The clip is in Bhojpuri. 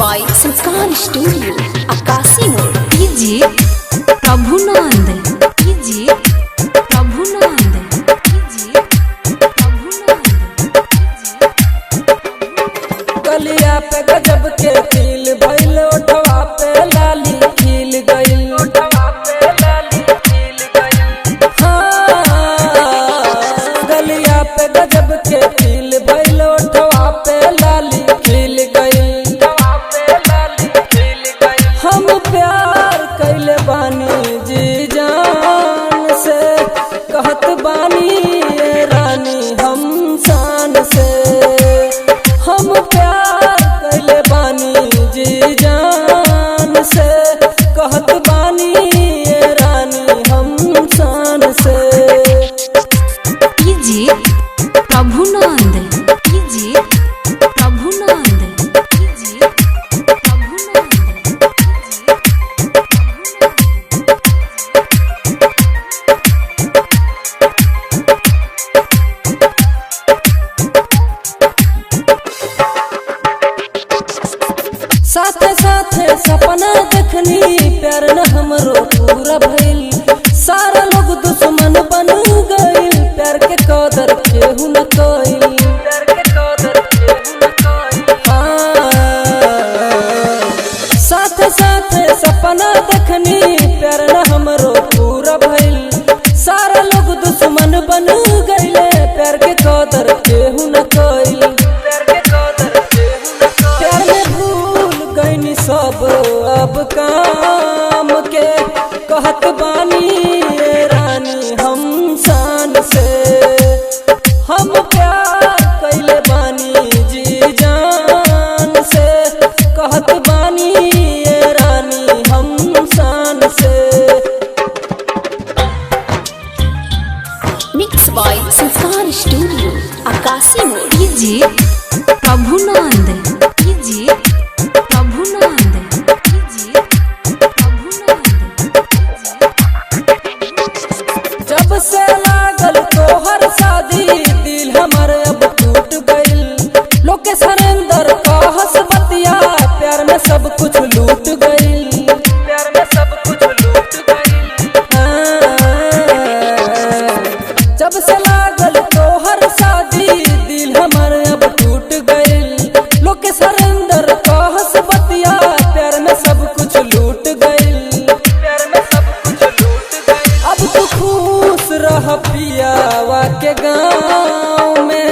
बाय संस्कार स्टूडियो आकाशी मोड़। कीजिए प्रभुनंद, कीजिए प्रभुनंद, कीजिए प्रभुनंद। गलिया पे गजब के तिल भइल, ओठवा पे लाली खिल गइल, ओठवा पे लाली खिल गइल। हाँ, गलिया पे गजब के तिल भइल, ओठवा पे लाली खिल गइल, ओठवा पे लाली खिल गइल। हम प्यार कइले बानी जी जान से, कहत बानी ये रानी हम शान से। हम प्यार कइले बानी जी जान से, कहत बानी ये रानी हम शान से। कीजिए प्रभुनंद, कीजिए प्रभुनंद, कीजिए प्रभुनंद। साथे साथे सपना देखनी, प्यार न हमरो पूरा भइल। सारा लोग दुश्मन बन गइल, प्यार के कदर केहू न कइल, प्यार के कदर केहू न कइल। हाँ, साथे साथे सपना देखनी, प्यार न हमरो पूरा भइल। सारा लोग दुश्मन बन गइले, प्यार के कदर केहू न कइल, प्यार के कदर केहू न कइल। प्यार में भूल गइनी सब अब काम के, कहत बानी ये रानी हम शान से। हम प्यार कइले बानी जी जान से, कहत बानी ये रानी हम शान से। मिक्स बाय संस्कार स्टूडियो आकाशी मोड़। कीजिए प्रभुनंद, कीजिए प्रभुनंद, कीजिए प्रभुनंद। जब से लागल तोहर शादी, दिल हमर अब टूट गइल। लोके सरेंदर कहस बतिया, प्यार में सब कुछ लूट गइल, प्यार में सब कुछ लूट गइल। जब से लागल तोहर शादी, दिल हमर अब टूट गइल। लोके सरेंदर कहस बतिया, प्यार में सब कुछ लूट गइल, प्यार में सब कुछ लूट गइल। अब तू खुश रह पियावा के गाँव में,